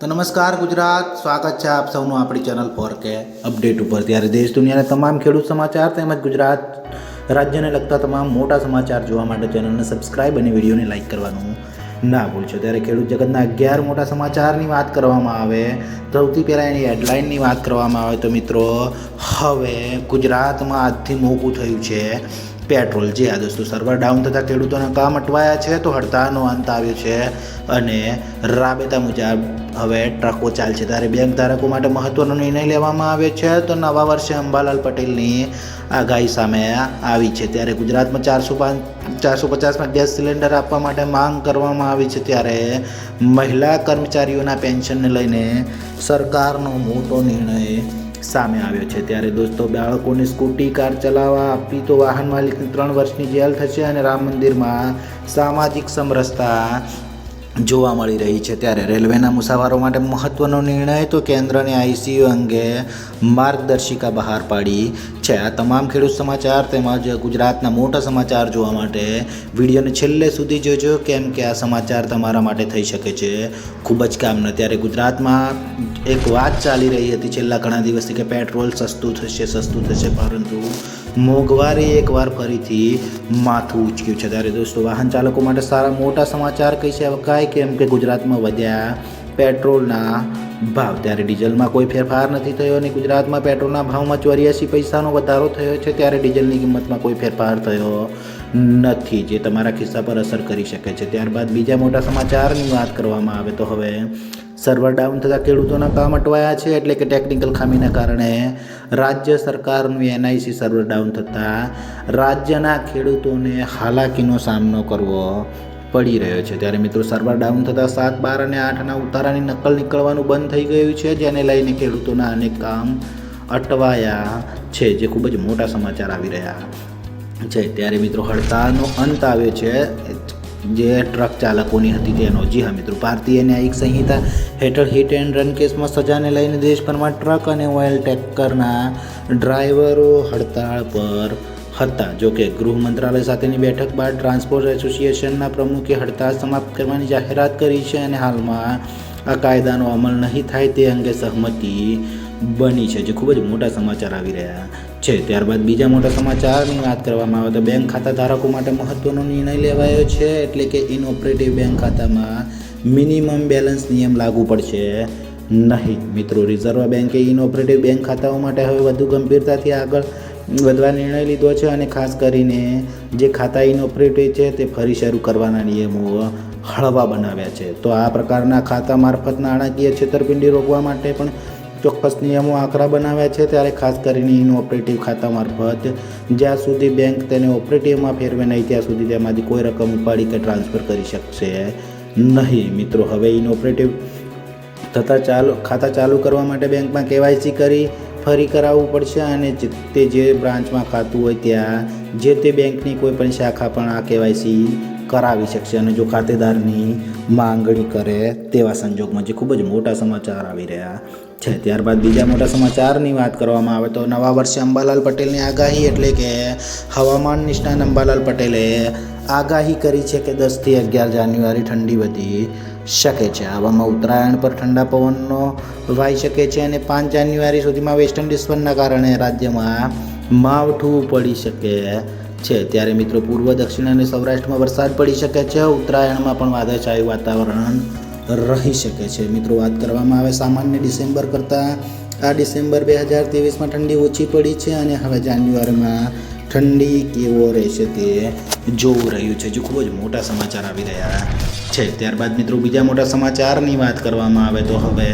તો નમસ્કાર ગુજરાત, સ્વાગત છે આપ સૌનું આપણી ચેનલ ફોર કે અપડેટ ઉપર। ત્યારે દેશ દુનિયાના તમામ ખેડૂત સમાચાર તેમજ ગુજરાત રાજ્યને લગતા તમામ મોટા સમાચાર જોવા માટે ચેનલને સબસ્ક્રાઇબ અને વિડીયોને લાઇક કરવાનું ના ભૂલશો। ત્યારે ખેડૂત જગતના 11 મોટા સમાચારની વાત કરવામાં આવે, સૌથી પહેલાં એની હેડલાઇનની વાત કરવામાં આવે તો મિત્રો હવે ગુજરાતમાં આજથી મોકું થયું છે પેટ્રોલ। જે આ દોસ્તો સર્વર ડાઉન થતાં ખેડૂતોના કામ અટવાયા છે તો હડતાળનો અંત આવ્યો છે અને રાબેતા મુજબ હવે ટ્રકો ચાલશે। ત્યારે બેંક ધારકો માટે મહત્વનો નિર્ણય લેવામાં આવ્યો છે તો નવા વર્ષે અંબાલાલ પટેલની આગાહી સામે આવી છે। ત્યારે ગુજરાતમાં 450માં ગેસ સિલિન્ડર આપવા માટે માંગ કરવામાં આવી છે। ત્યારે મહિલા કર્મચારીઓના પેન્શનને લઈને સરકારનો મોટો નિર્ણય સામે આવ્યો છે। ત્યારે દોસ્તો બાળકોને સ્કૂટી કાર ચલાવવા આપી તો વાહન માલિકને 3 વર્ષની જેલ થશે અને રામ મંદિરમાં સામાજિક સમરસતા જોવા મળી રહી છે। ત્યારે રેલવેના મુસાફરો માટે મહત્વનો નિર્ણય તો કેન્દ્રને આઈસીયુ અંગે માર્ગદર્શિકા બહાર પાડી છે। આ તમામ ખેડૂત સમાચાર તેમજ ગુજરાતના મોટા સમાચાર જોવા માટે વિડીયોને છેલ્લે સુધી જોજો, કેમ કે આ સમાચાર તમારા માટે થઈ શકે છે ખૂબ જ કામના। ત્યારે ગુજરાતમાં એક વાત ચાલી રહી હતી છેલ્લા ઘણા દિવસથી કે પેટ્રોલ સસ્તું થશે, પરંતુ મોંઘવારી એકવાર ફરીથી માથું ઉંચક્યું છે। ત્યારે દોસ્તો વાહન ચાલકો માટે સારા મોટા સમાચાર કહી શકાય, કેમ કે ગુજરાતમાં વધ્યા પેટ્રોલના ભાવ। ત્યારે ડીઝલમાં કોઈ ફેરફાર નથી થયો અને ગુજરાતમાં પેટ્રોલના ભાવમાં 84 પૈસાનો વધારો થયો છે। ત્યારે ડીઝલની કિંમતમાં કોઈ ફેરફાર થયો નથી, જે તમારા ખિસ્સા પર અસર કરી શકે છે। ત્યારબાદ બીજા મોટા સમાચારની વાત કરવામાં આવે તો હવે સર્વર ડાઉન થતાં ખેડૂતોના કામ અટવાયા છે, એટલે કે ટેકનિકલ ખામીના કારણે રાજ્ય સરકારનું એનઆઈસી સર્વર ડાઉન થતાં રાજ્યના ખેડૂતોને હાલાકીનો સામનો કરવો પડી રહ્યો છે। ત્યારે મિત્રો સર્વર ડાઉન થતાં 7, 12 અને 8ના ઉતારાની નકલ નીકળવાનું બંધ થઈ ગયું છે, જેને લઈને ખેડૂતોના અનેક કામ અટવાયા છે, જે ખૂબ જ મોટા સમાચાર આવી રહ્યા છે। ત્યારે મિત્રો હડતાળનો અંત આવ્યો છે જે ટ્રક ચાલકોની હતી તેનો। જી હા મિત્રો, ભારતીય ન્યાયિક સંહિતા હેઠળ હિટ એન્ડ રન કેસમાં સજાને લઈને દેશભરમાં ટ્રક અને ઓઇલ ટેન્કરના ડ્રાઈવરો હડતાળ પર હતા। જોકે ગૃહ મંત્રાલય સાથેની બેઠક બાદ ટ્રાન્સપોર્ટ એસોસિએશનના પ્રમુખે હડતાળ સમાપ્ત કરવાની જાહેરાત કરી છે અને હાલમાં આ કાયદાનો અમલ નહીં થાય તે અંગે સહમતિ બની છે, જે ખૂબ જ મોટા સમાચાર આવી રહ્યા છે। ત્યારબાદ બીજા મોટા સમાચારની વાત કરવામાં આવે તો બેંક ખાતા ધારકો માટે મહત્વનો નિર્ણય લેવાયો છે, એટલે કે ઇનઓપરેટિવ બેંક ખાતામાં મિનિમમ બેલેન્સ નિયમ લાગુ પડશે નહીં। મિત્રો રિઝર્વ બેન્કે ઇનઓપરેટિવ બેંક ખાતાઓ માટે હવે વધુ ગંભીરતાથી આગળ વધવા નિર્ણય લીધો છે અને ખાસ કરીને જે ખાતા ઇનઓપરેટિવ છે તે ફરી શરૂ કરવાના નિયમો હળવા બનાવ્યા છે। તો આ પ્રકારના ખાતા મારફત નાણાકીય છેતરપિંડી રોકવા માટે પણ ચોક્કસ નિયમો આકરા બનાવ્યા છે। ત્યારે ખાસ કરીને ઇનઓપરેટિવ ખાતા મારફત જ્યાં સુધી બેંક તેને ઓપરેટિવમાં ફેરવે નહીં ત્યાં સુધી તેમાંથી કોઈ રકમ ઉપાડી કે ટ્રાન્સફર કરી શકશે નહીં। મિત્રો હવે ઇનઓપરેટિવ થતાં ખાતા ચાલુ કરવા માટે બેંકમાં કેવાયસી કરી ફરી કરાવવું પડશે અને તે જે બ્રાન્ચમાં ખાતું હોય ત્યાં જે તે બેંકની કોઈ પણ શાખા પણ આ કેવાયસી કરાવી શકશે અને જો ખાતેદારની માંગણી કરે તેવા સંજોગમાં, જે ખૂબ જ મોટા સમાચાર આવી રહ્યા છે। ત્યારબાદ બીજા મોટા સમાચારની વાત કરવામાં આવે તો નવા વર્ષે અંબાલાલ પટેલની આગાહી, એટલે કે હવામાન નિષ્ણાત અંબાલાલ પટેલે આગાહી કરી છે કે 10 થી 11 જાન્યુઆરી ઠંડી વધી શકે છે। આવામાં ઉત્તરાયણ પર ઠંડા પવનો વાઈ શકે છે અને 5 જાન્યુઆરી સુધીમાં વેસ્ટર્ન ડિસ્ટર્બન્સના કારણે રાજ્યમાં માવઠું પડી શકે છે। ત્યારે મિત્રો પૂર્વ, દક્ષિણ અને સૌરાષ્ટ્રમાં વરસાદ પડી શકે છે। ઉત્તરાયણમાં પણ વાદળછાયું વાતાવરણ રહી શકે છે। મિત્રો વાત કરવામાં આવે સામાન્ય ડિસેમ્બર કરતાં આ ડિસેમ્બર 2023માં ઠંડી ઓછી પડી છે અને હવે જાન્યુઆરીમાં ઠંડી કેવો રહેશે તે જોવું રહ્યું છે, જે ખૂબ જ મોટા સમાચાર આવી રહ્યા છે। ત્યારબાદ મિત્રો બીજા મોટા સમાચારની વાત કરવામાં આવે તો હવે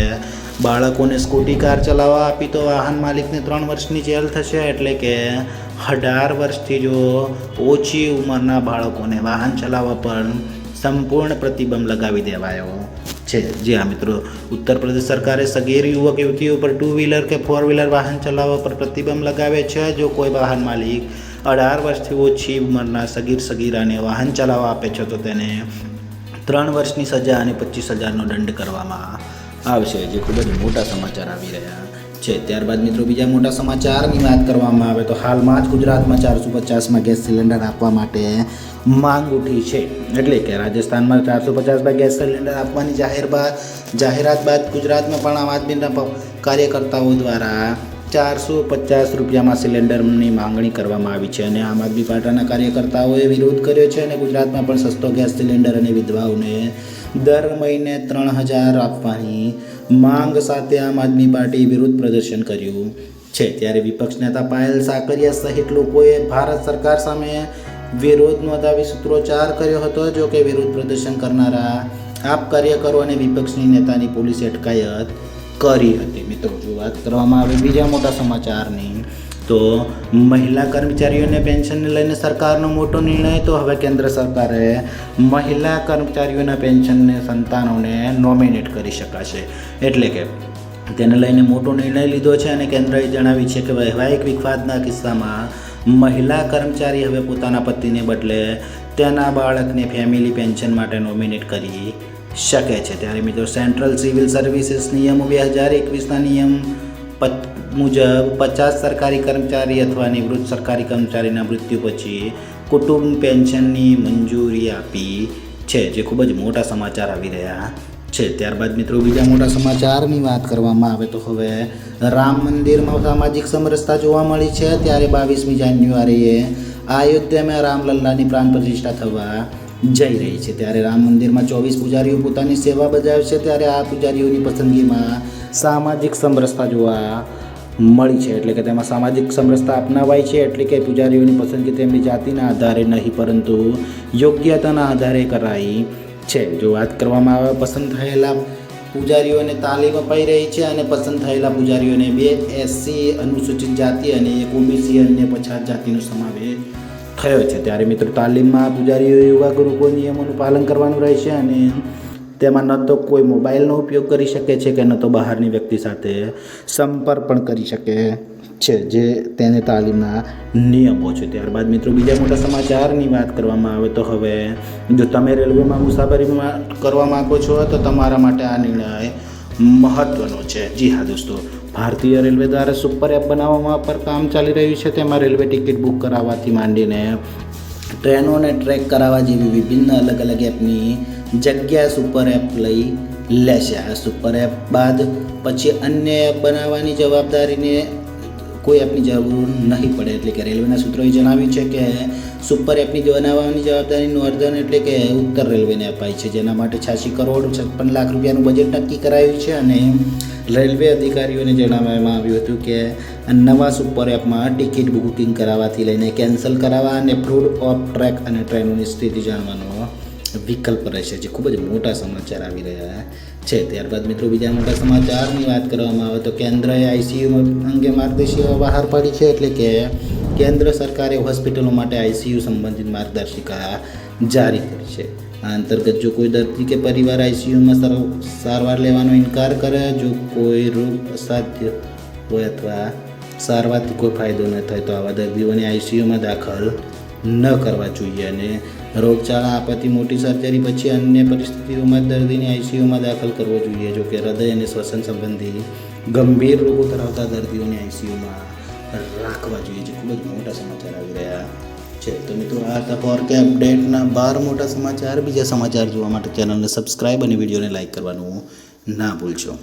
બાળકોને સ્કૂટી કાર ચલાવવા આપી તો વાહન માલિકને 3 વર્ષની જેલ થશે, એટલે કે 18 વર્ષથી જો ઓછી ઉંમરના બાળકોને વાહન ચલાવવા પર સંપૂર્ણ પ્રતિબંધ લગાવી દેવાયો છે। જી હા મિત્રો, ઉત્તર પ્રદેશ સરકારે સગીર યુવક યુવતીઓ પર 2 વ્હીલર કે 4 વ્હીલર વાહન ચલાવવા પર પ્રતિબંધ લગાવે છે। જો કોઈ વાહન માલિક 18 વર્ષથી ઓછી ઉંમરના સગીરાને વાહન ચલાવવા આપે છે તો તેને 3 વર્ષની સજા અને 25,000નો દંડ કરવામાં આવશે, જે ખૂબ જ મોટા સમાચાર આવી રહ્યા છે. ત્યારબાદ મિત્રો બીજા મોટા સમાચારની વાત કરવામાં આવે તો હાલમાં જ ગુજરાતમાં 450માં ગેસ સિલિન્ડર આપવા માટે માંગ ઉઠી છે. એટલે કે રાજસ્થાનમાં 450માં ગેસ સિલિન્ડર આપવાની જાહેરાત બાદ ગુજરાતમાં પણ આમ આદમીના કાર્યકર્તાઓ દ્વારા 450 રૂપિયામાં સિલિન્ડરની માંગણી કરવામાં આવી છે અને આમ આદમી પાર્ટીના કાર્યકર્તાઓએ વિરોધ કર્યો છે અને ગુજરાતમાં પણ સસ્તો ગેસ સિલિન્ડર અને વિધવાઓને દર મહિને 3000 આપવાની માંગ સાથે આમ આદમી પાર્ટી વિરુદ્ધ પ્રદર્શન કર્યું છે. ત્યારે વિપક્ષ નેતા પાયલ સાકરિયા સહિત લોકોએ ભારત સરકાર સામે વિરોધ નોંધાવી સૂત્રોચ્ચાર કર્યો હતો. જો કે વિરોધ પ્રદર્શન કરનારા આપ કાર્યકરો અને વિપક્ષની નેતાની પોલીસે અટકાયત કરી હતી. મિત્રો જો વાત કરવામાં આવે બીજા મોટા સમાચારની તો મહિલા કર્મચારીઓને પેન્શનને લઈને સરકારનો મોટો નિર્ણય. તો હવે કેન્દ્ર સરકારે મહિલા કર્મચારીઓના પેન્શનને સંતાનોને નોમિનેટ કરી શકાશે. એટલે કે તેને લઈને મોટો નિર્ણય લીધો છે અને કેન્દ્રએ જણાવ્યું છે કે વૈવાહિક વિવાદના કિસ્સામાં મહિલા કર્મચારી હવે પોતાના પતિને બદલે તેના બાળકને ફેમિલી પેન્શન માટે નોમિનેટ કરી શકે છે. ત્યારે મિત્રો સેન્ટ્રલ સિવિલ સર્વિસીસ નિયમો 2021ના નિયમ મુજબ 50 સરકારી કર્મચારી અથવા નિવૃત્ત સરકારી કર્મચારીના મૃત્યુ પછી કુટુંબ પેન્શનની મંજૂરી આપી છે, જે ખૂબ જ મોટા સમાચાર આવી રહ્યા છે. ત્યારબાદ મિત્રો બીજા મોટા સમાચારની વાત કરવામાં આવે તો હવે રામ મંદિરમાં સામાજિક સમરસતા જોવા મળી છે. ત્યારે 22મી જાન્યુઆરીએ અયોધ્યામાં રામલલ્લાની પ્રાણ પ્રતિષ્ઠા થવા જઈ રહી છે. ત્યારે રામ મંદિરમાં 24 પૂજારીઓ પોતાની સેવા બજાવે છે. ત્યારે આ પૂજારીઓની પસંદગીમાં સામાજિક સમરસતા જોવા મળી છે. એટલે કે તેમાં સામાજિક સમરસતા અપનાવાય છે. એટલે કે પૂજારીઓની પસંદગી તેમની જાતિના આધારે નહીં પરંતુ યોગ્યતાના આધારે કરાઈ છે. જો વાત કરવામાં આવે પસંદ થયેલા પૂજારીઓને તાલીમ અપાઈ રહી છે અને પસંદ થયેલા પૂજારીઓને 2 SC અનુસૂચિત જાતિ અને 1 OBC અન્ય પછાત જાતિનો સમાવેશ થયો છે. ત્યારે મિત્રો તાલીમમાં પૂજારીઓ યુવા ગુરુકુળ નિયમોનું પાલન કરવાનું રહેશે અને તેમાં ન તો કોઈ મોબાઈલનો ઉપયોગ કરી શકે છે કે ન તો બહારની વ્યક્તિ સાથે સંપર્ક પણ કરી શકે છે, જે તેને તાલીમના નિયમો છે. ત્યારબાદ મિત્રો બીજા મોટા સમાચારની વાત કરવામાં આવે તો હવે જો તમે રેલવેમાં મુસાફરી કરવા માગો છો તો તમારા માટે આ નિર્ણય મહત્ત્વનો છે. જી હા દોસ્તો, ભારતીય રેલવે દ્વારા સુપર એપ બનાવવામાં પર કામ ચાલી રહ્યું છે. તેમાં રેલવે ટિકિટ બુક કરાવવાથી માંડીને ટ્રેનોને ટ્રેક કરાવવા જેવી વિભિન્ન અલગ અલગ એપની જગ્યા સુપર એપ લઈ લેશે. આ સુપર એપ બાદ પછી અન્ય એપ બનાવવાની જવાબદારીને કોઈ એપની જરૂર નહીં પડે. એટલે કે રેલવેના સૂત્રોએ જણાવ્યું છે કે સુપર એપની બનાવવાની જવાબદારી નોર્ધન એટલે કે ઉત્તર રેલવેને અપાઈ છે, જેના માટે 86 કરોડ 56 લાખ રૂપિયાનું બજેટ નક્કી કરાયું છે. અને રેલવે અધિકારીઓને જણાવવામાં આવ્યું હતું કે નવા સુપર એપમાં ટિકિટ બુકિંગ કરાવવાથી લઈને કેન્સલ કરાવવા અને ફ્રૂડ ઓફ ટ્રેક અને ટ્રેનોની સ્થિતિ જાણવાનો વિકલ્પ રહેશે, જે ખૂબ જ મોટા સમાચાર આવી રહ્યા છે. ત્યારબાદ મિત્રો બીજા મોટા સમાચારની વાત કરવામાં આવે તો કેન્દ્રએ ICU અંગે માર્ગદર્શિકા બહાર પાડી છે. એટલે કે કેન્દ્ર સરકારે હોસ્પિટલો માટે ICU સંબંધિત માર્ગદર્શિકા જારી કરી છે. આ અંતર્ગત જો કોઈ દર્દી કે પરિવાર ICUમાં સારવાર લેવાનો ઇનકાર કરે, જો કોઈ રોગ અસાધ્ય હોય અથવા સારવારથી કોઈ ફાયદો ન થાય તો આવા દર્દીઓને ICUમાં દાખલ ન કરવા જોઈએ. અને રોગચાળા આપત્તિ, મોટી સર્જરી પછી અન્ય પરિસ્થિતિઓમાં દર્દીને ICUમાં દાખલ કરવો જોઈએ. જો કે હૃદય અને શ્વસન સંબંધી ગંભીર રોગો ધરાવતા દર્દીઓને ICUમાં રાખવા જોઈએ, જે ખૂબ જ મોટા સમાચાર આવી રહ્યા છે. તો મિત્રો આ હતા ફોરકે અપડેટના 12 મોટા સમાચાર. બીજા સમાચાર જોવા માટે ચેનલને સબસ્ક્રાઈબ અને વિડીયોને લાઈક કરવાનું ના ભૂલશો.